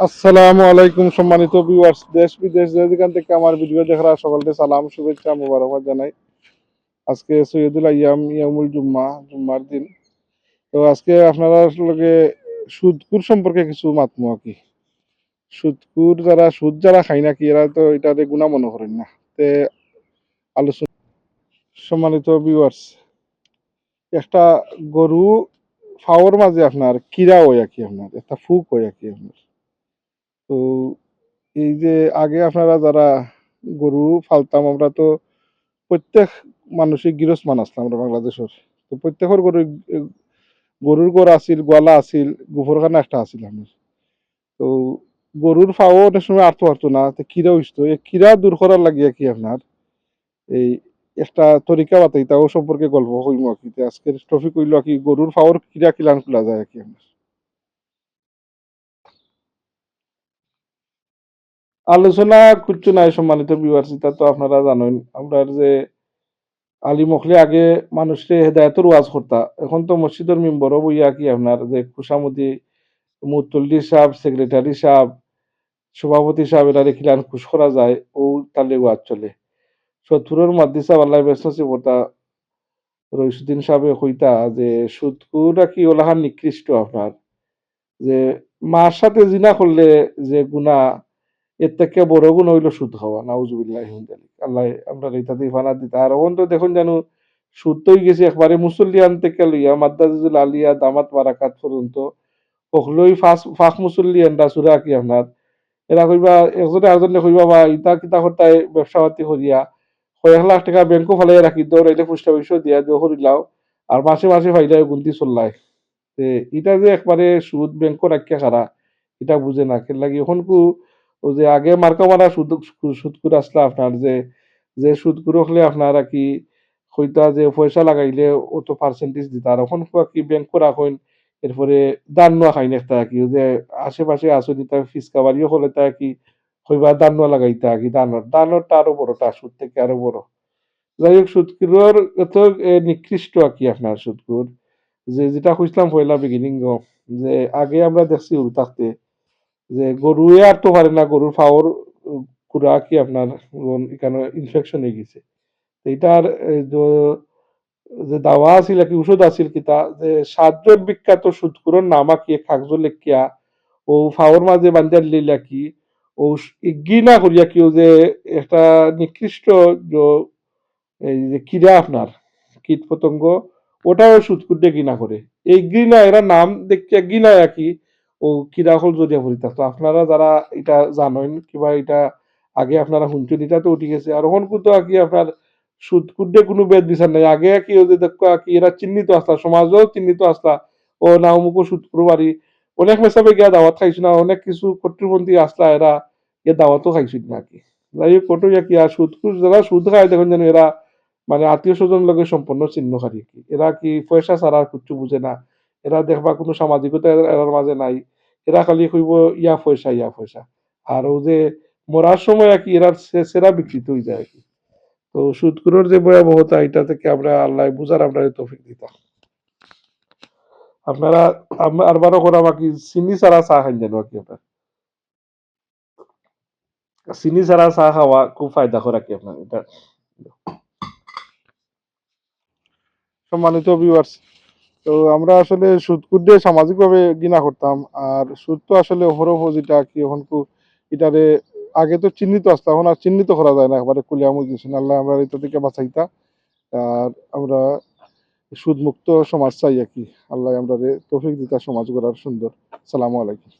আসসালামু আলাইকুম সম্মানিত ভিউয়ার্স, দেশ বিদেশ যেখান থেকে আমার ভিডিও দেখার সকলকে সালাম শুভেচ্ছা মোবারকবাদ জানাই। আজকে সৈয়দুল আইয়াম ইয়ামুল জুম্মার দিন। তো আজকে আপনারা লগে সুদকুর সম্পর্কে কিছু মাতমু আর কি। সুদকুর যারা খায় নাকি এরা তো এটাতে গুণা মনে করেন না। তে আলোচনা সম্মানিত ভিউয়ার্স, একটা গরু ফাওয়ার মাঝে আপনার কিরা হয় আর কি, আপনার একটা ফুক হয় আর কি আপনার। তো এই যে আগে আপনারা যারা গরু ফালতাম, আমরা তো প্রত্যেক মানুষই গৃহস্থ আসলাম আমরা বাংলাদেশের। তো প্রত্যেকের গরুর গড় আছিল, গোয়ালা আছিল, গোবরখানা একটা আছিল আমার। তো গরুর ফাও অনেক সময় আর্থ পারতো না, তো কিরা হইতো, এই কিরা দূর করার লাগিয়া কি আপনার এই একটা তরিকা বাতাই তাও সম্পর্কে গল্প কইম আর কি। আজকের টপিক হইল আর কি, গরুর ফাওয়ার কিরা কিলান খোলা যায় আর কি আপনার। আলোচনা করছো নাই সম্মানিত ভিউয়ার্স, তা তো আপনারা জানেন আমরা যে আলী মখলে আগে মানুষকে হেদায়তের ওয়াজ করতা, এখন তো মসজিদের মেম্বরও বইয়া কি আপনার যে খুশামতি মুতল্লি সাহেব, সেক্রেটারি সাহেব, সভাপতি সাহেব এরা খিলান খুশ করা যায় ও তালে ওয়াজ চলে। সত্তরের মাদ্দিসা আল্লাহ বেসনসি পড়তা রইসুদ্দিন সাহেব কইতা যে সুদকুরা কি ওলাহান নিকৃষ্ট আপনার, যে মার সাথে জিনা করলে যে গুণা এর থেকে বড় গুণ হইল সুদ খাওয়া, নাউজুবিল্লাহ মিন যালিক। আল্লাহ আমরা রেতাতে ফানা দিতা। আর এখন তো দেখুন জানো সুদ তো গেছে একবারে মুসল্লিয়ান থেকে লইয়া মাদ্দাজুল আলিয়া দামাত বারাকাত পর্যন্ত কখলই ফাঁক মুসল্লিয়ানরা সুরা কি আপনার এরা কইবা একজনে আরেকজনে কইবা বা ইতা কিতা করতাই ব্যবসা পাতি করিয়া কয়েক লাখ টাকা ব্যাংকও ফালাই রাখি দৌড়াইলে পুষ্টা পয়সা দিয়া দিও করিলাও, আর মাসে মাসে ফাইলাই গুনতি চললাই। এটা যে একবারে সুদ ব্যাংক রাখিয়া খারা এটা বুঝে না কেন লাগি এখন কু ও যে আগে মার্কা মারা সুদকুর আসলা আপনার যে যে সুদকুর হলে আপনার আর কি হইতা যে পয়সা লাগাইলে অত পার্সেন্টেজ দিতা, আর এখন কি ব্যাংক রাখেন এরপরে দান নোয়া খাইন একটা কি যে আশেপাশে আসনি তা ফিসকা বাড়িও হলে তা কি হইবা দান নোয়া লাগাইতা কি দানরটা আরো বড়টা সুদ থেকে আরো বড়। যাই হোক সুদকুর এত নিকৃষ্ট আর কি আপনার সুদকুর, যে যেটা কইছিলাম পয়লা বিগিনিং যে আগে আমরা দেখছি গরু থাকতে যে গরুয়ে আর তো পারে না, গরুর ফাওয়ার কুড়া কি আপনার এখানে ইনফেকশন হয়ে গেছে। তো এটার যে দাওয়া আছিল কি ওষুধ আছিল কিতা যে সাতজন বিখ্যাত সুদকুরর নামা কি কাগজ লেখিয়া ও ফাওয়ার মাঝে বান্ধার লিলা কি ও ইগিনা করিয়া কিও যে একটা নিকৃষ্ট এই যে কিরা আপনার কীট পতঙ্গ ওটাও সুদকুটে ঘৃণা করে। এই ঘৃণা এরা নাম দেখিয়া ঘৃণা কি ও কিরাকল জড়িয়া পড়ি থাকতো। আপনারা যারা এটা জানেন কিবা এটা আগে আপনারা শুনছেন এটা তো উঠে গেছে, আর ওখান তো কি আপনার সুদকুটে কোনো বেদ বিচার নাই। আগে কি ও যে দেখো কি এরা চিহ্নিত আসলা, সমাজও চিহ্নিত আসলা ও না অমুক সুদকুর বাড়ি অনেক মেসাবে গিয়া দাওয়াত খাইছো না, অনেক কিছু কর্তৃপন্থী আসলা এরা গিয়ে দাওয়াতও খাইছিল না কি। যাই হোক কত কি আর সুদকুর যারা সুদ খায় দেখুন যেন এরা মানে আত্মীয় স্বজন লগে সম্পূর্ণ চিহ্নকারী কি এরা কি পয়সা ছাড়া আর কিচ্ছু বুঝে না। এরা দেখবা কোনো সামাজিকতা এরার মাঝে নাই। এরা খালি কইব ইয়া পয়সা ইয়া পয়সা। আর ও যে মরার সময় আর কি এরা সেরা বিকৃত হয়ে যায় আর কি। তো সুদকুরের যে ভয়াবহতা এটা থেকে আমরা আল্লাহ বুঝার আমরা তৌফিক দিতাম। আপনারা আরবারও করা বাকি চিনি ছাড়া চা খাই জানো আর কি আপনার, চিনি ছাড়া চা খাওয়া খুব ফায়দা করে কি আপনার এটা। সম্মানিত ভিউয়ার্স, তো আমরা আসলে সুদকুর দিয়ে সামাজিকভাবে ঘৃণা করতাম। আর সুদ তো আসলে অহরহ যেটা কি এখন এটারে আগে তো চিহ্নিত আসতো, এখন আর চিহ্নিত করা যায় না, একবারে কুলিয়া মুজিছেন আল্লাহ আমরা এটা থেকে বাঁচাইতা। আর আমরা সুদ মুক্ত সমাজ চাই আর কি। আল্লাহ আমরা তৌফিক দিতা সমাজ গড়ার সুন্দর। সালামু আলাইকুম।